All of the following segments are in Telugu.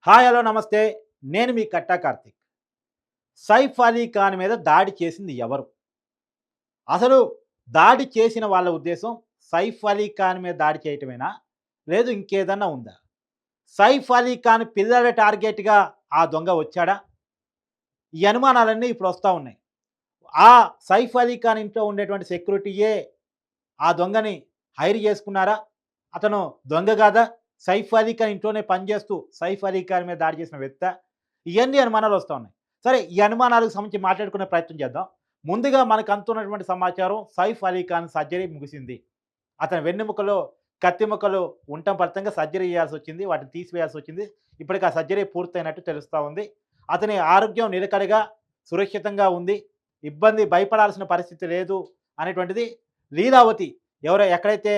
హాయ్ హలో నమస్తే. నేను మీ కట్టా కార్తీక్. సైఫ్ అలీ ఖాన్ మీద దాడి చేసింది ఎవరు? అసలు దాడి చేసిన వాళ్ళ ఉద్దేశం సైఫ్ అలీ ఖాన్ మీద దాడి చేయటమేనా? లేదు ఇంకేదన్నా ఉందా? సైఫ్ అలీ ఖాన్ పిల్లల టార్గెట్‌గా ఆ దొంగ వచ్చాడా? ఈ అనుమానాలన్నీ ఇప్పుడొస్తా ఉన్నాయి. ఆ సైఫ్ అలీ ఖాన్ ఇంట్లో ఉండేటువంటి సెక్యూరిటీయే ఆ దొంగని హైర్ చేసుకున్నారా? అతను దొంగ గాదా? సైఫ్ అలీ ఖాన్ ఇంట్లోనే పనిచేస్తూ సైఫ్ అలీ ఖాన్ మీద దాడి చేసిన వ్యక్తా? ఇయన్నీ అనుమానాలొస్తా ఉన్నాయి. సరే ఈ అనుమానాలకు సంబంధించి మాట్లాడుకునే ప్రయత్నం చేద్దాం. ముందుగా మనకు అందుతున్నటువంటి సమాచారం సైఫ్ అలీ ఖాన్ సర్జరీ ముగిసింది. అతని వెన్నెముకలో కత్తి ముక్కలు ఉండటం ఫలితంగా సర్జరీ చేయాల్సొచ్చింది. వాటిని తీసివేయాల్సొచ్చింది. ఇప్పటికి ఆ సర్జరీ పూర్తయినట్టు తెలుస్తా ఉంది. అతని ఆరోగ్యం నిలకడగా, సురక్షితంగా ఉంది. భయపడాల్సిన పరిస్థితి లేదు అనేటువంటిది లీలావతి ఎక్కడైతే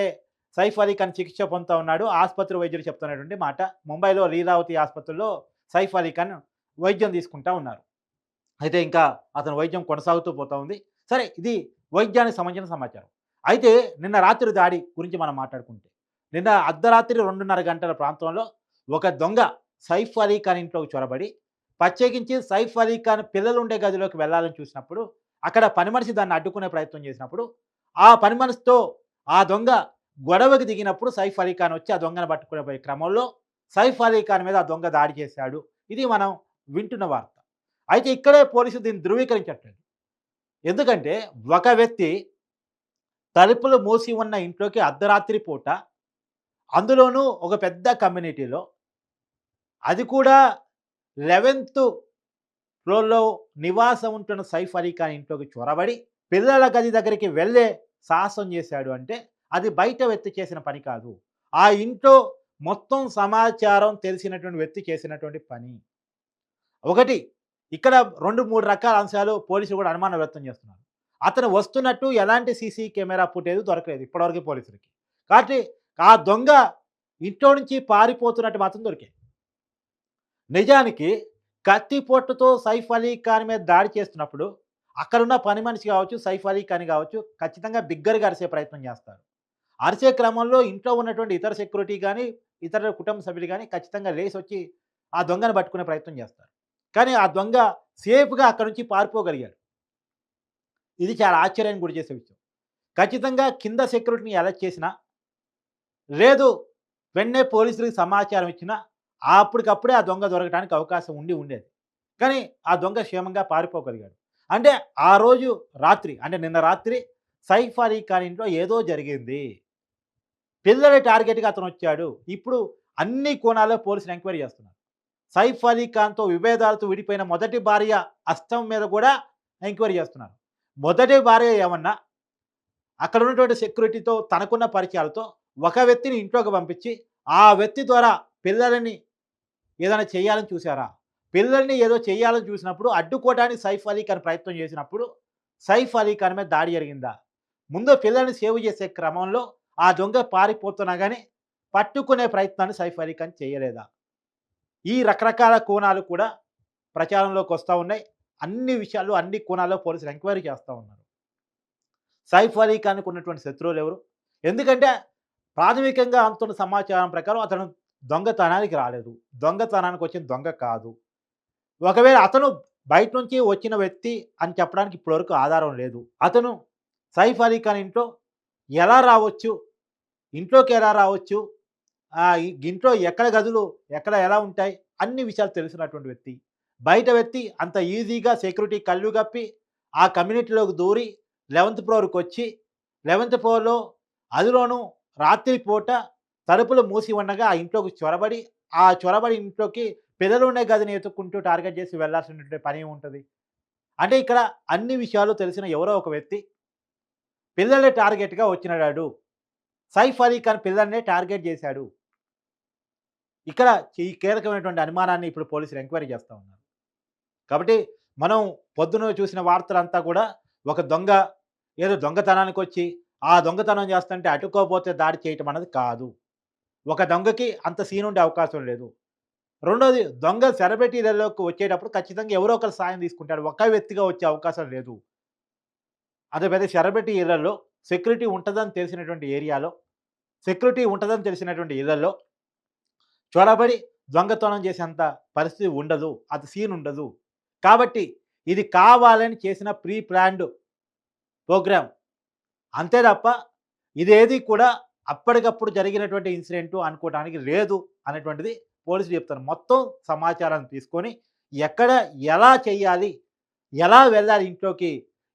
సైఫ్ అలీ ఖాన్ చికిత్స పొందుతా ఉన్నాడో ఆసుపత్రి వైద్యులు చెప్తున్నటువంటి మాట. ముంబైలో లీలావతి ఆసుపత్రిలో సైఫ్ అలీ ఖాన్ వైద్యం తీసుకుంటా ఉన్నారు. అయితే ఇంకా అతని వైద్యం కొనసాగుతూ పోతా ఉంది. సరే ఇది వైద్యానికి సంబంధించిన సమాచారం. అయితే నిన్న రాత్రి దాడి గురించి మనం మాట్లాడుకుంటే, నిన్న అర్ధరాత్రి 2:30 గంటల ప్రాంతంలో ఒక దొంగ సైఫ్ అలీ ఖాన్ ఇంట్లోకి చొరబడి, ప్రత్యేకించి సైఫ్ అలీ ఖాన్ పిల్లలుండే గదిలోకి వెళ్ళాలని చూసినప్పుడు, అక్కడ పని మనిషి దాన్ని అడ్డుకునే ప్రయత్నం చేసినప్పుడు, ఆ పని మనిషితో ఆ దొంగ గొడవకి దిగినప్పుడు సైఫ్ అలీ ఖాన్ వచ్చి ఆ దొంగను పట్టుకునే పోయే క్రమంలో సైఫ్ అలీ ఖాన్ మీద ఆ దొంగ దాడి చేశాడు. ఇది మనం వింటున్న వార్త. అయితే ఇక్కడే పోలీసులు దీన్ని ధృవీకరించట్లేదు. ఎందుకంటే ఒక వ్యక్తి తలుపులు మూసి ఉన్న ఇంట్లోకి అర్ధరాత్రి పూట, అందులోనూ ఒక పెద్ద కమ్యూనిటీలో, అది కూడా 11థ్ ఫ్లోర్‌లో నివాసం ఉంటున్న సైఫ్ అలీ ఖాన్ ఇంట్లోకి చొరబడి, పిల్లల గది దగ్గరికి వెళ్ళే సాహసం చేశాడు అంటే, అది బయట వ్యక్తి చేసిన పని కాదు. ఆ ఇంట్లో మొత్తం సమాచారం తెలిసినటువంటి వ్యక్తి చేసినటువంటి పని. ఒకటి ఇక్కడ 2, 3 రకాల అంశాలు పోలీసులు కూడా అనుమానం వ్యక్తం చేస్తున్నారు. అతను వస్తున్నట్టు ఎలాంటి సీసీ కెమెరా ఫుటేజ్ దొరకలేదు ఇప్పటివరకు పోలీసులకి. కాబట్టి ఆ దొంగ ఇంట్లో నుంచి పారిపోతున్నట్టు మాత్రం దొరికాయి. నిజానికి కత్తిపోట్టుతో సైఫ్ అలీ ఖాన్ మీద దాడి చేస్తున్నప్పుడు అక్కడున్న పని మనిషి కావచ్చు, సైఫ్ అలీ ఖాన్ కావచ్చు ఖచ్చితంగా బిగ్గరగా అరిసే ప్రయత్నం చేస్తారు. అరిసే క్రమంలో ఇంట్లో ఉన్నటువంటి ఇతర సెక్యూరిటీ గాని, ఇతర కుటుంబ సభ్యులు గాని ఖచ్చితంగా లేసొచ్చి ఆ దొంగను పట్టుకునే ప్రయత్నం చేస్తారు. కానీ ఆ దొంగ సేఫ్‌గా అక్కడి నుంచి పారిపోగలిగాడు. ఇది చాలా ఆశ్చర్యానికి గురి చేసే విషయం. ఖచ్చితంగా కింద సెక్యూరిటీని అలర్ట్ చేసినా, లేదు వెంటనే పోలీసులకి సమాచారం ఇచ్చినా, అప్పటికప్పుడే ఆ దొంగ దొరకడానికి అవకాశం ఉండేది. కానీ ఆ దొంగ క్షేమంగా పారిపోగలిగాడు. అంటే ఆ రోజు రాత్రి అంటే నిన్న రాత్రి సైఫ్ అలీ ఖాన్ ఇంట్లో ఏదో జరిగింది. పిల్లల టార్గెట్‌గా అతనొచ్చాడు. ఇప్పుడు అన్ని కోణాల్లో పోలీసులు ఎంక్వైరీ చేస్తున్నారు. సైఫ్ అలీ ఖాన్‌తో విభేదాలతో విడిపోయిన మొదటి భార్య అస్తం మీద కూడా ఎంక్వైరీ చేస్తున్నారు. మొదటి భార్య ఏమన్నా అక్కడ ఉన్నటువంటి సెక్యూరిటీతో తనకున్న పరిచయాలతో ఒక వ్యక్తిని ఇంట్లోకి పంపించి, ఆ వ్యక్తి ద్వారా పిల్లలని ఏదైనా చేయాలని చూసారా? పిల్లల్ని ఏదో చేయాలని చూసినప్పుడు అడ్డుకోవడానికి సైఫ్ అలీ ఖాన్ ప్రయత్నం చేసినప్పుడు, సైఫ్ అలీ ఖాన్ మీద దాడి జరిగిందా? ముందు పిల్లల్ని సేవ్ చేసే క్రమంలో ఆ దొంగ పారిపోతున్నా గాని, పట్టుకునే ప్రయత్నాన్ని సైఫ్ అలీ ఖాన్ చేయలేదా? ఈ రకరకాల కోణాలు కూడా ప్రచారంలోకొస్తా ఉన్నాయి. అన్ని విషయాలు, అన్ని కోణాల్లో పోలీసులు ఎంక్వైరీ చేస్తా ఉన్నారు. సైఫ్ అలీ ఖాన్‌కి ఉన్నటువంటి శత్రువులెవరు? ఎందుకంటే ప్రాథమికంగా అందుతున్న సమాచారం ప్రకారం అతను దొంగతనానికి రాలేదు. దొంగతనానికి వచ్చిన దొంగ కాదు. ఒకవేళ అతను బయట నుంచి వచ్చిన వ్యక్తి అని చెప్పడానికి ఇప్పటివరకు ఆధారం లేదు. అతను సైఫ్ అలీ ఖాన్ ఇంట్లో ఎలా రావచ్చు? ఇంట్లోకి ఎలా రావచ్చు? ఇంట్లో ఎక్కడ గదులు, ఎక్కడ ఎలా ఉంటాయి? అన్ని విషయాలు తెలిసినటువంటి వ్యక్తి. బయట వ్యక్తి అంత ఈజీగా సెక్యూరిటీ కళ్ళు గప్పి, ఆ కమ్యూనిటీలోకి దూరి 11థ్ ఫ్లోర్‌కొచ్చి, 11థ్ ఫ్లోర్‌లో అందులోనూ రాత్రి పూట తలుపులు మూసి ఉండగా ఆ ఇంట్లోకి చొరబడి, ఆ చొరబడి ఇంట్లోకి పిల్లలుండే గదిని ఎతుక్కుంటూ టార్గెట్ చేసి వెళ్ళాల్సినటువంటి పనేముంటది? అంటే ఇక్కడ అన్ని విషయాలు తెలిసిన ఎవరో ఒక వ్యక్తి పిల్లలే టార్గెట్‌గా వచ్చినాడాడు. సైఫ్ అలీ ఖాన్ పిల్లల్నే టార్గెట్ చేశాడు. ఇక్కడ ఈ కీలకమైనటువంటి అనుమానాన్ని ఇప్పుడు పోలీసులు ఎంక్వైరీ చేస్తా ఉన్నారు. కాబట్టి మనం పొద్దున చూసిన వార్తలంతా కూడా ఒక దొంగ ఏదో దొంగతనానికొచ్చి, ఆ దొంగతనం చేస్తుంటే అడ్డుకోకపోతే దాడి చేయటం అన్నది కాదు. ఒక దొంగకి అంత సీనుండే అవకాశం లేదు. రెండోది దొంగ సెలబ్రిటీలలోకి వచ్చేటప్పుడు ఖచ్చితంగా ఎవరో ఒకరు సాయం తీసుకుంటాడు. ఒకే వ్యక్తిగా వచ్చే అవకాశం లేదు. అదే పెద్ద సెలబ్రిటీ ఇళ్లల్లో సెక్యూరిటీ ఉంటదని తెలిసినటువంటి ఏరియాలో, సెక్యూరిటీ ఉంటదని తెలిసినటువంటి ఇళ్లల్లో చొరబడి దొంగతనం చేసేంత పరిస్థితి ఉండదు. అంత సీన్ ఉండదు. కాబట్టి ఇది కావాలని చేసిన ప్రీ ప్లాన్డ్ ప్రోగ్రామ్. అంతే తప్ప ఇదేది కూడా అప్పటికప్పుడు జరిగినటువంటి ఇన్సిడెంటు అనుకోవటానికి లేదు అనేటువంటిది పోలీసులు చెప్తారు. మొత్తం సమాచారాన్ని తీసుకొని ఎక్కడ, ఎలా చేయాలి, ఎలా వెళ్ళాలి ఇంట్లోకి,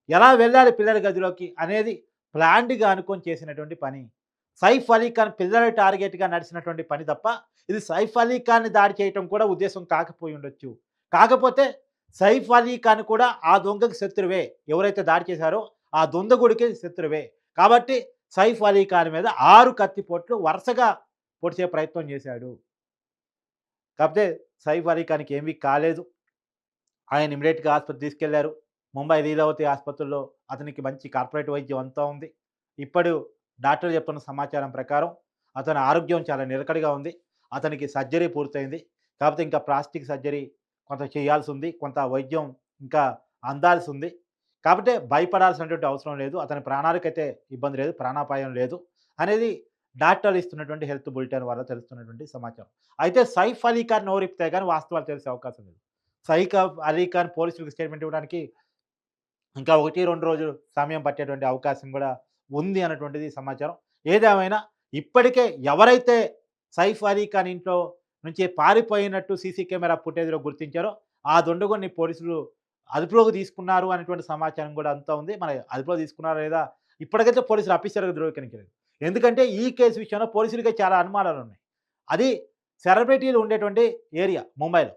ఎలా వెళ్ళాలి పిల్లల గదిలోకి అనేది ప్లాన్డ్‌గా అనుకోని చేసినటువంటి పని. సైఫ్ అలీ ఖాన్ పిల్లల టార్గెట్‌గా నడిచినటువంటి పని తప్ప, ఇది సైఫ్ అలీ ఖాన్‌ని దాడి చేయటం కూడా ఉద్దేశ్యం కాకపోయి ఉండొచ్చు. కాకపోతే సైఫ్ అలీ ఖాన్ కూడా ఆ దొంగకి శత్రువే. ఎవరైతే దాడి చేశారో ఆ దుండగుడికి శత్రువే. కాబట్టి సైఫ్ అలీ ఖాన్ మీద 6 కత్తిపోట్లు వరుసగా పొడిచే ప్రయత్నం చేశాడు. కాకపోతే సైఫ్ అలీ ఖాన్‌కి ఏమీ కాలేదు. ఆయన ఇమ్మీడియేట్‌గా ఆస్పత్రికి తీసుకెళ్లారు. ముంబై లీలావతి ఆసుపత్రిలో అతనికి మంచి కార్పొరేట్ వైద్యం అంతా ఉంది. ఇప్పుడు డాక్టర్లు చెప్తున్న సమాచారం ప్రకారం అతని ఆరోగ్యం చాలా నిలకడగా ఉంది. అతనికి సర్జరీ పూర్తయింది. కాకపోతే ఇంకా ప్లాస్టిక్ సర్జరీ కొంత చేయాల్సుంది. కొంత వైద్యం ఇంకా అందాల్సుంది. కాబట్టి భయపడాల్సినటువంటి అవసరం లేదు. అతని ప్రాణాలకైతే ఇబ్బంది లేదు. ప్రాణాపాయం లేదు అనేది డాక్టర్లు ఇస్తున్నటువంటి హెల్త్ బులెటిన్ వల్ల తెలుస్తున్నటువంటి సమాచారం. అయితే సైఫ్ అలీ ఖాన్ నోరిప్పితే గాని వాస్తవాలు తెలిసే అవకాశం లేదు. సైఫ్ అలీ ఖాన్ పోలీసులకు స్టేట్మెంట్ ఇవ్వడానికి ఇంకా 1, 2 రోజులు సమయం పట్టేటువంటి అవకాశం కూడా ఉంది అన్నటువంటిది సమాచారం. ఏదేమైనా ఇప్పటికే ఎవరైతే సైఫ్ అలీ ఖాన్ ఇంట్లో నుంచి పారిపోయినట్టు సీసీ కెమెరా ఫుటేజ్‌లో గుర్తించారో, ఆ దుండగుడిని పోలీసులు అదుపులోకి తీసుకున్నారు అనేటువంటి సమాచారం కూడా అంతా ఉంది. మరి అదుపులోకి తీసుకున్నారా లేదా ఇప్పటికైతే పోలీసులు అఫీషియల్‌గా ధృవీకరించలేదు. ఎందుకంటే ఈ కేసు విషయంలో పోలీసులకే చాలా అనుమానాలున్నాయి. అది సెలబ్రిటీలు ఉండేటువంటి ఏరియా ముంబైలో.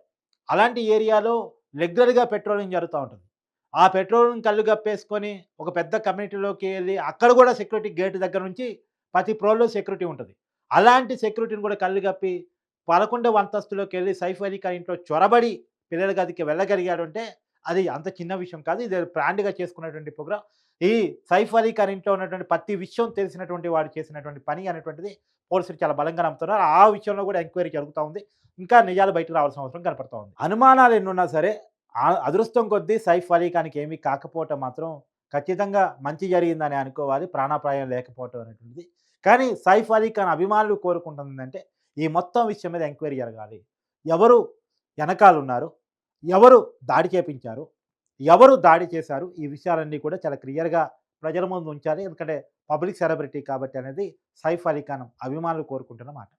అలాంటి ఏరియాలో రెగ్యులర్‌గా పెట్రోలింగ్ జరుగుతా ఉంటుంది. ఆ పెట్రోలింగ్ కళ్ళు గప్పేసుకొని ఒక పెద్ద కమ్యూనిటీలోకి ఎళ్లి అక్కడ కూడా సెక్యూరిటీ గేట్ దగ్గర నుంచి ప్రతి ఫ్లోర్‌లో సెక్యూరిటీ ఉంటది. అలాంటి సెక్యూరిటీని కూడా కళ్ళు గప్పి 11వ అంతస్తులోకెళ్ళి సైఫ్ అలీ ఖాన్ ఇంట్లో చొరబడి పిల్లల గదికి వెళ్ళగలిగాడు అంటే అది అంత చిన్న విషయం కాదు. ఇది ప్లాన్డ్‌గా చేసుకున్నటువంటి ప్రోగ్రామ్. ఈ సైఫ్ అలీ ఖాన్ ఇంట్లో ఉన్నటువంటి ప్రతి విషయం తెలిసినటువంటి వాడు చేసినటువంటి పని అనేటువంటిది పోలీసులు చాలా బలంగా నమ్ముతున్నారు. ఆ విషయంలో కూడా ఎంక్వైరీ జరుగుతా ఉంది. ఇంకా నిజాలు బయటకు రావాల్సిన అవసరం కనపడతా ఉంది. అనుమానాలు ఎన్నున్నా సరే అదృష్టం కొద్దీ సైఫ్ అలీ ఖాన్‌కి ఏమీ కాకపోవటం మాత్రం ఖచ్చితంగా మంచి జరిగిందని అనుకోవాలి. ప్రాణాపాయం లేకపోవటం అనేటువంటిది. కానీ సైఫ్ అలీ ఖాన్ అభిమానులు కోరుకుంటుందంటే ఈ మొత్తం విషయం మీద ఎంక్వైరీ జరగాలి. ఎవరు ఎనకాలున్నారు? ఎవరు దాడి చేపించారు? ఎవరు దాడి చేశారు? ఈ విషయాలన్నీ కూడా చాలా క్లియర్‌గా ప్రజల ముందు ఉంచాలి. ఎందుకంటే పబ్లిక్ సెలబ్రిటీ కాబట్టి అనేది సైఫ్ అలీ ఖాన్ అభిమానులు కోరుకుంటున్న మాట.